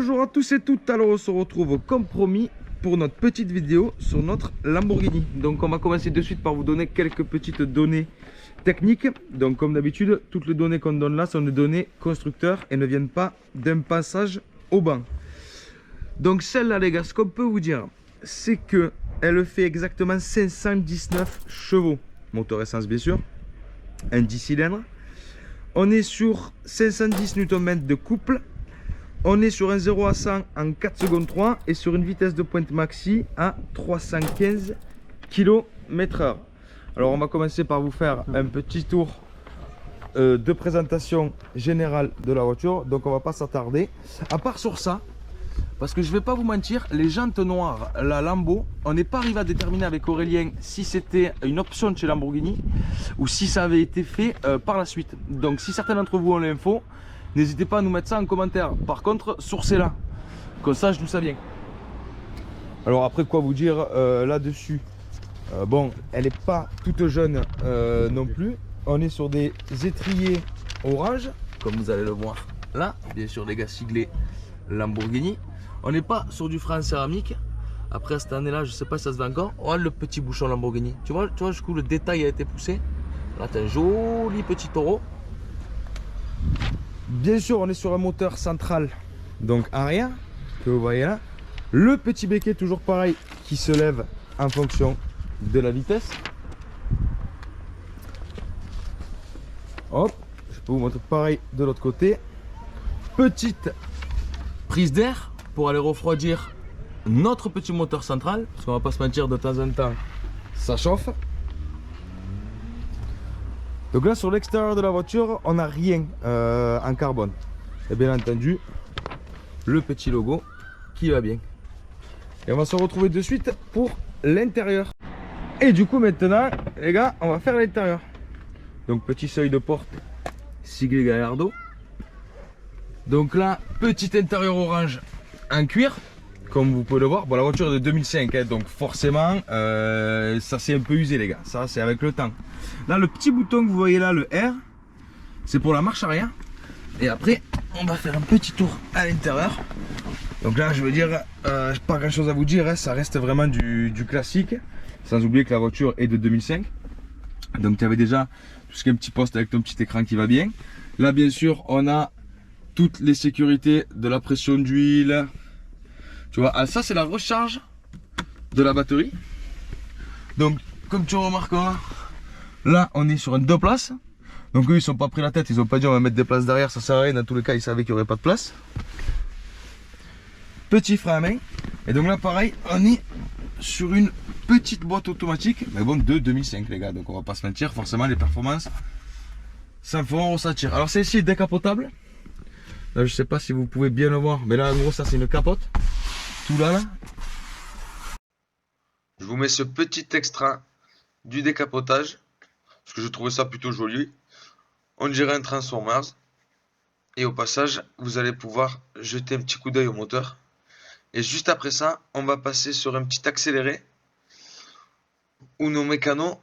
Bonjour à tous et toutes, alors on se retrouve comme promis pour notre petite vidéo sur notre Lamborghini. Donc on va commencer de suite par vous donner quelques petites données techniques. Donc comme d'habitude, toutes les données qu'on donne là sont des données constructeurs et ne viennent pas d'un passage au banc. Donc celle-là les gars, ce qu'on peut vous dire, c'est que elle fait exactement 519 chevaux. Moteur essence bien sûr, un 10 cylindres. On est sur 510 Nm de couple. On est sur un 0 à 100 en 4 secondes 3 et sur une vitesse de pointe maxi à 315 km/h. Alors on va commencer par vous faire un petit tour de présentation générale de la voiture. Donc on va pas s'attarder. À part sur ça, parce que je vais pas vous mentir, les jantes noires, la Lambo, on n'est pas arrivé à déterminer avec Aurélien si c'était une option de chez Lamborghini ou si ça avait été fait par la suite. Donc si certains d'entre vous ont l'info, n'hésitez pas à nous mettre ça en commentaire. Par contre, sourcez-la, qu'on sache d'où ça vient. Alors après, quoi vous dire là-dessus, bon, elle n'est pas toute jeune non plus. On est sur des étriers orange, comme vous allez le voir là. Bien sûr, les gars siglés Lamborghini. On n'est pas sur du frein en céramique. Après, cette année-là, je ne sais pas si ça se fait encore. Oh, le petit bouchon Lamborghini. Tu vois jusqu'où le détail a été poussé. Là, tu as un joli petit taureau. Bien sûr, on est sur un moteur central, donc arrière, que vous voyez là. Le petit béquet, toujours pareil, qui se lève en fonction de la vitesse. Hop, je peux vous montrer pareil de l'autre côté. Petite prise d'air pour aller refroidir notre petit moteur central, parce qu'on va pas se mentir, de temps en temps, ça chauffe. Donc là sur l'extérieur de la voiture on n'a rien en carbone. Et bien entendu le petit logo qui va bien. Et on va se retrouver de suite pour l'intérieur. Et du coup maintenant les gars on va faire l'intérieur. Donc petit seuil de porte siglé Gallardo. Donc là petit intérieur orange en cuir. Comme vous pouvez le voir, bon, la voiture est de 2005, hein, donc forcément ça s'est un peu usé les gars, ça c'est avec le temps. Là le petit bouton que vous voyez là, le R, c'est pour la marche arrière. Et après on va faire un petit tour à l'intérieur. Donc là je veux dire, pas grand chose à vous dire, hein, ça reste vraiment du classique. Sans oublier que la voiture est de 2005. Donc tu avais déjà tout ce qui est un petit poste avec ton petit écran qui va bien. Là bien sûr on a toutes les sécurités de la pression d'huile. Tu vois, ah, ça c'est la recharge de la batterie. Donc comme tu remarqueras, là on est sur un 2 places. Donc eux ils sont pas pris la tête, ils ont pas dit on va mettre des places derrière, ça sert à rien. Dans tous les cas ils savaient qu'il n'y aurait pas de place. Petit frein à main. Et donc là pareil, on est sur une petite boîte automatique, mais bon de 2005 les gars. Donc on va pas se mentir, forcément les performances ça me fera ressentir. Alors c'est ici décapotable. Là je sais pas si vous pouvez bien le voir, mais là en gros ça c'est une capote. Tout là. Je vous mets ce petit extrait du décapotage parce que je trouvais ça plutôt joli. On dirait un Transformers. Et au passage, vous allez pouvoir jeter un petit coup d'œil au moteur. Et juste après ça, on va passer sur un petit accéléré où nos mécanos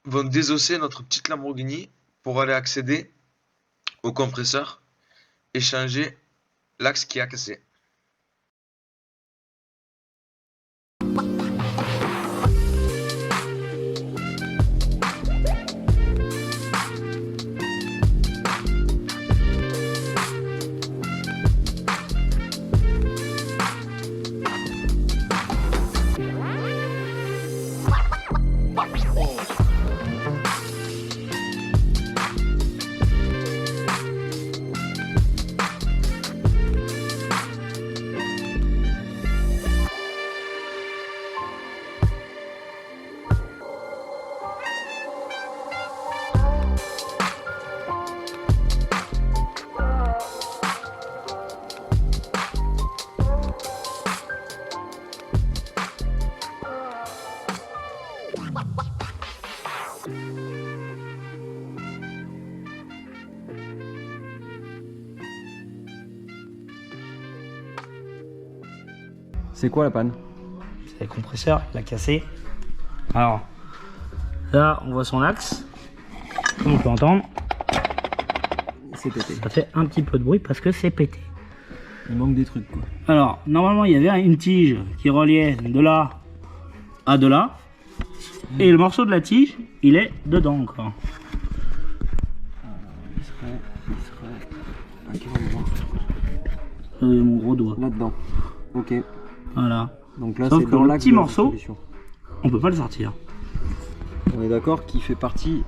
vont désosser notre petite Lamborghini pour aller accéder au compresseur et changer l'axe qui a cassé. C'est quoi la panne? C'est le compresseur, il a cassé. Alors, là, on voit son axe. Comme on peut entendre, C'est pété. ça fait un petit peu de bruit parce que c'est pété. Il manque des trucs quoi. Alors, normalement, il y avait une tige qui reliait de là à de là. Et le morceau de la tige, il est dedans encore. Il serait à quel endroit? Mon gros doigt. Là-dedans. Ok. Voilà. Donc là, Sauf c'est que dans le l'axe petit de la morceau, distribution. on peut pas le sortir. On est d'accord qu'il fait partie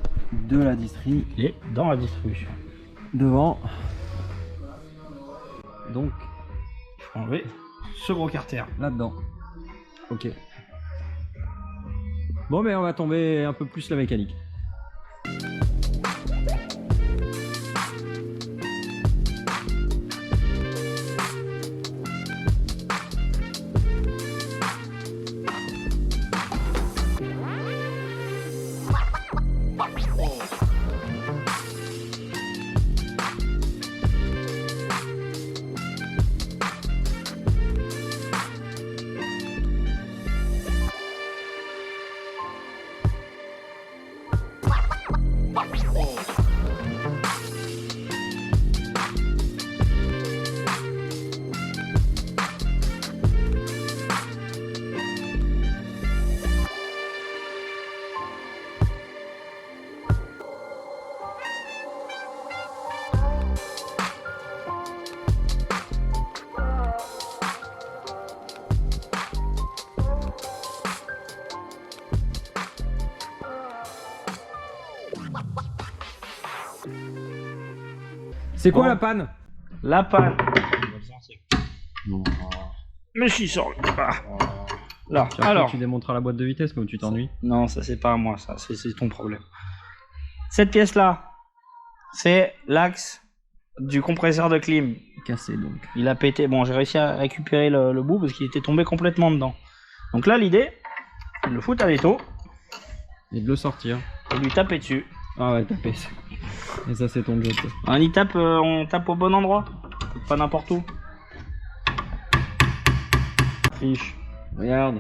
de la distri Il est dans la distribution. devant. Donc Il faut enlever ce gros carter. là-dedans. Ok. Bon, mais on va tomber un peu plus la mécanique. C'est quoi Bon. la panne? La panne. Mais si, sort là. Puis après, Alors. tu démonteras la boîte de vitesse comme tu t'ennuies. Non, ça c'est pas à moi, ça c'est ton problème. Cette pièce là, c'est l'axe du compresseur de clim. Cassé donc. Il a pété. Bon, j'ai réussi à récupérer le bout parce qu'il était tombé complètement dedans. Donc là, l'idée, c'est de le foutre à l'étau Et de le sortir. et de lui taper dessus. Ah ouais, taper. Et ça, c'est ton job. On tape au bon endroit, pas n'importe où. Fiche. Regarde.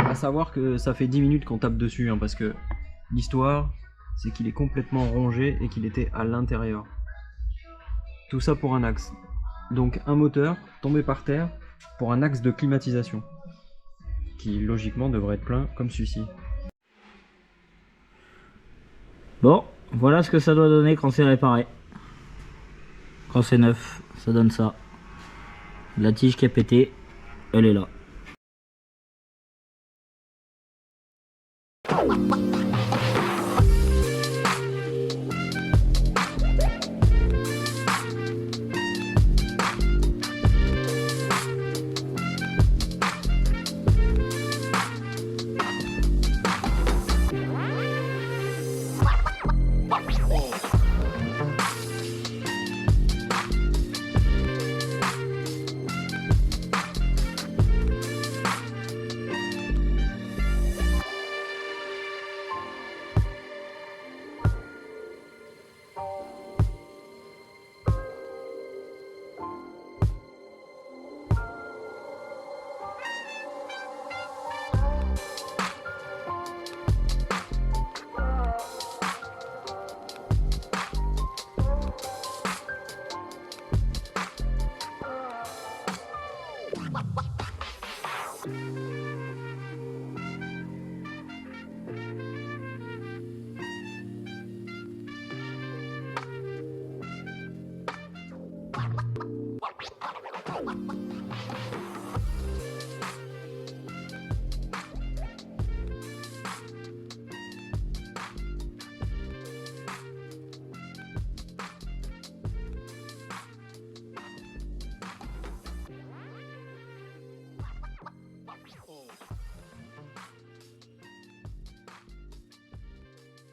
À savoir que ça fait 10 minutes qu'on tape dessus, hein, parce que l'histoire, c'est qu'il est complètement rongé et qu'il était à l'intérieur. Tout ça pour un axe. Donc un moteur tombé par terre pour un axe de climatisation. Qui logiquement devrait être plein comme celui-ci. Bon, voilà ce que ça doit donner quand c'est réparé. Quand c'est neuf, ça donne ça. La tige qui a pété, elle est là.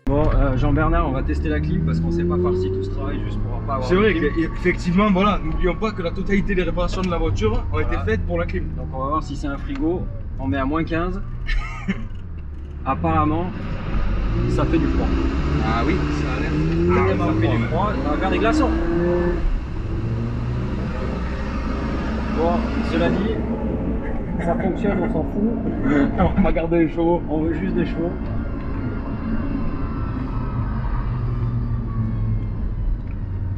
Bon, Jean-Bernard, on va tester la clim parce qu'on s'est pas farci tout ce travail juste pour pas avoir C'est de vrai clim. qu'effectivement, voilà, n'oublions pas que la totalité des réparations de la voiture ont été faites pour la clim. Donc on va voir si c'est un frigo. On met à moins 15. Apparemment, ça fait du froid. Ah oui, ça a l'air Ça fait du froid, on va faire des glaçons. Bon, cela dit, ça fonctionne, on s'en fout. On va garder les chevaux. On veut juste des chevaux.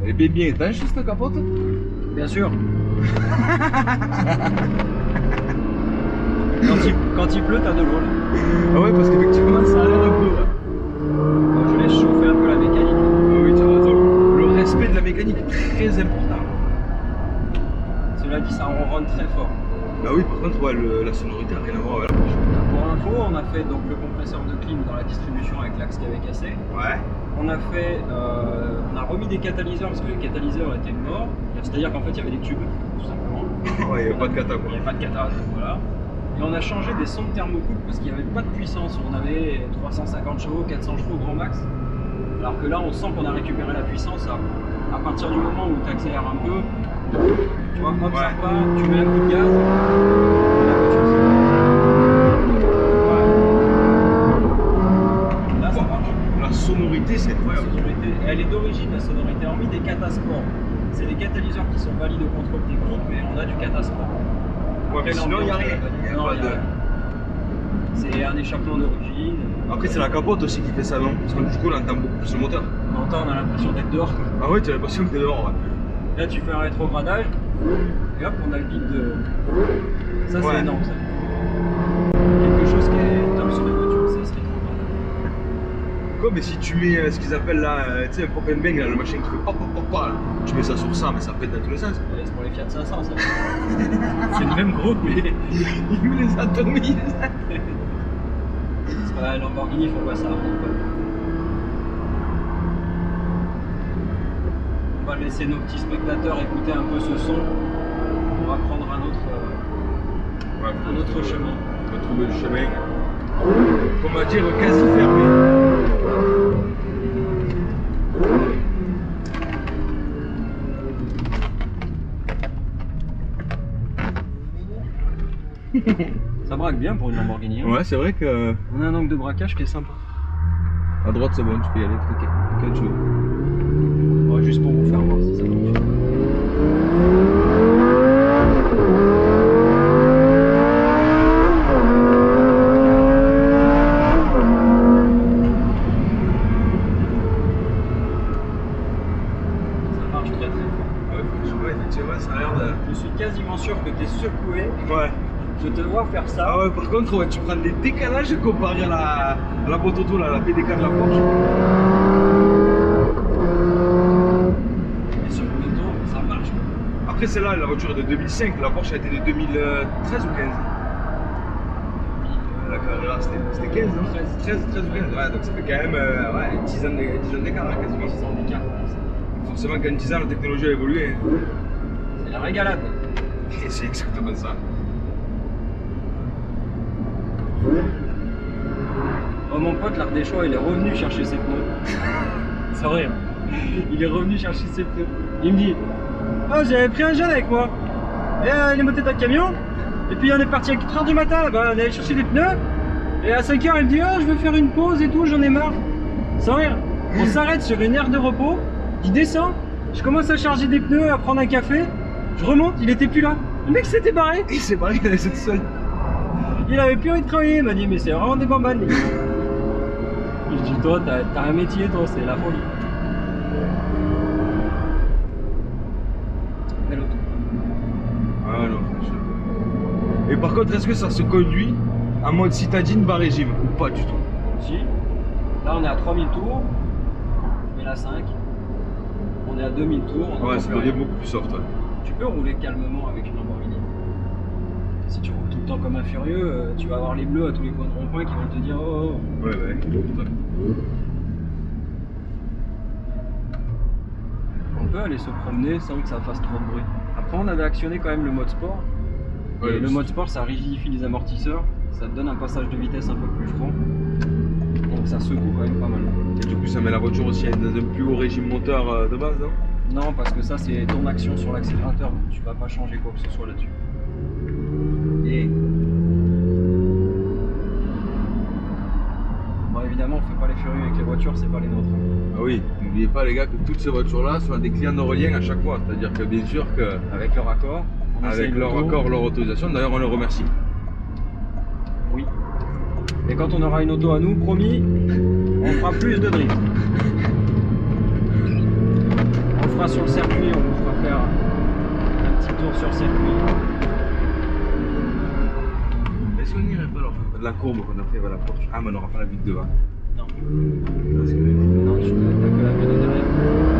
Elle est bien étanche cette capote. Bien sûr. Quand il pleut, t'as de l'eau là. Ah ouais, parce qu'effectivement, ça a l'air un peu. Bon, je laisse chauffer un peu la mécanique. Ah oui, tu as raison. Le respect de la mécanique est très important. Cela dit, ça ronronne très fort. Bah oui, par contre, ouais, la sonorité n'a rien à voir avec la Porsche. Pour info, on a fait donc le compresseur de clim dans la distribution avec l'axe qui avait cassé. Ouais. On a remis des catalyseurs parce que les catalyseurs étaient morts. C'est-à-dire qu'en fait, il y avait des tubes, tout simplement. Ouais, il n'y avait pas de cata Il quoi. n'y avait pas de cata, donc voilà. Et on a changé des sondes thermocouple parce qu'il n'y avait pas de puissance. On avait 350 chevaux, 400 chevaux grand max. Alors que là, on sent qu'on a récupéré la puissance à partir du moment où tu accélères un peu. Tu vois, hop, ça part, tu mets un coup de gaz. Et la voiture voilà. Là, ça marche. La sonorité, c'est La incroyable. sonorité, elle est d'origine, la sonorité, hormis des catasports. C'est des catalyseurs qui sont valides au contrôle technique, mais on a du catasport. Ouais, mais sinon, il n'y a rien. Il y a Non, pas il y a de... rien. C'est un échappement d'origine. Après, c'est la capote aussi qui fait ça, non? Parce que du coup, on entend beaucoup plus le moteur. On entend, on a l'impression d'être dehors. Ah ouais, tu as l'impression que t'es dehors. Ouais. Là, tu fais un rétrogradage, et hop, on a le bip de. Ça, c'est Ouais. énorme, ça. Quelque chose qui est top sur les voitures, c'est ce rétrogradage. Quoi, mais si tu mets ce qu'ils appellent là, tu sais, un pop and bang, là, le machin qui fait pop pop pop pop, là. Tu mets ça sur ça, mais ça pète dans tous les sens. Ouais, c'est pour les Fiat 500, ça. C'est le même groupe, mais. Il nous les atomise. Parce que la Lamborghini, faut pas ça. On va laisser nos petits spectateurs écouter un peu ce son. On va prendre un autre chemin. On va trouver le chemin, on va dire, quasi fermé. Ça braque bien pour une Lamborghini. Hein. Ouais, c'est vrai que On a un angle de braquage qui est sympa. à droite c'est bon, tu peux y aller, ok. Quand tu veux. Ouais, juste pour vous faire voir si ça marche. Ça marche très très fort. Ouais, effectivement, ça a l'air de. Je suis quasiment sûr que tu es secoué. Ouais. Je te vois faire ça. Ah ouais, par contre, ouais, tu prends des décalages comparé à la boîte auto, là, la PDK de la Porsche. Et sur le dos, ça marche. Quoi. Après, celle-là, la voiture est de 2005, la Porsche a été de 2013 ou 15. La Carrera, c'était 15, non 13 ou 15, ouais, donc ça fait quand même ouais, 10 ans d'écart, hein, quasiment. 10 ans d'écart. Forcément, qu'en 10 ans, la technologie a évolué. C'est la régalade. Et c'est exactement ça. Oh, mon pote, l'Ardéchois, il est revenu chercher ses pneus. C'est vrai. Hein. Il est revenu chercher ses pneus. Il me dit: oh, j'avais pris un jeune avec moi. Et il est monté dans le camion. Et puis on est parti à 4h du matin. On allait chercher des pneus. Et à 5h, il me dit: oh, je veux faire une pause et tout, j'en ai marre. Sans rire. On s'arrête sur une aire de repos. Il descend. Je commence à charger des pneus, à prendre un café. Je remonte, il était plus là. Le mec s'était barré. Et c'est pareil, il laissé tout seul. Il avait plus envie de travailler, il m'a dit: mais c'est vraiment des bambanes. Je dis: toi, t'as un métier, toi, c'est la folie. Belle auto. Ah non, franchement. Et par contre, est-ce que ça se conduit en mode citadine bas régime ou pas du tout? Si. Là, on est à 3000 tours. Mais là, 5. On est à 2000 tours. On Ouais, entend ça plus devient rien. beaucoup plus soft. Ouais. Tu peux rouler calmement avec une Lamborghini. Si tu roules tout le temps comme un furieux, tu vas avoir les bleus à tous les coins de rond-point qui vont te dire: oh, oh. Ouais, ouais. On peut aller se promener sans que ça fasse trop de bruit. Après, on avait actionné quand même le mode sport. Ouais, Et le mode sport, ça rigidifie les amortisseurs. Ça te donne un passage de vitesse un peu plus franc. Donc ça secoue quand même pas mal. Et du coup, ça met la voiture aussi dans un plus haut régime moteur de base, non? Non, parce que ça, c'est ton action sur l'accélérateur. Donc tu vas pas changer quoi que ce soit là-dessus. Et bon, évidemment, on fait pas les furieux avec les voitures, c'est pas les nôtres. Ah oui, n'oubliez pas les gars que toutes ces voitures-là sont des clients d'Aurélien à chaque fois. C'est-à-dire que bien sûr que Avec leur accord. on essaye avec le leur taux. accord, leur autorisation, d'ailleurs on les remercie. Oui. Et quand on aura une auto à nous, promis, on fera plus de drift. On fera sur le circuit, on vous fera faire un petit tour sur le circuit. Est-ce qu'on n'irait pas alors la courbe qu'on a fait vers la Porsche? Ah mais on n'aura pas la vue de devant. Non. Parce que... Non, tu n'as que la vue de derrière.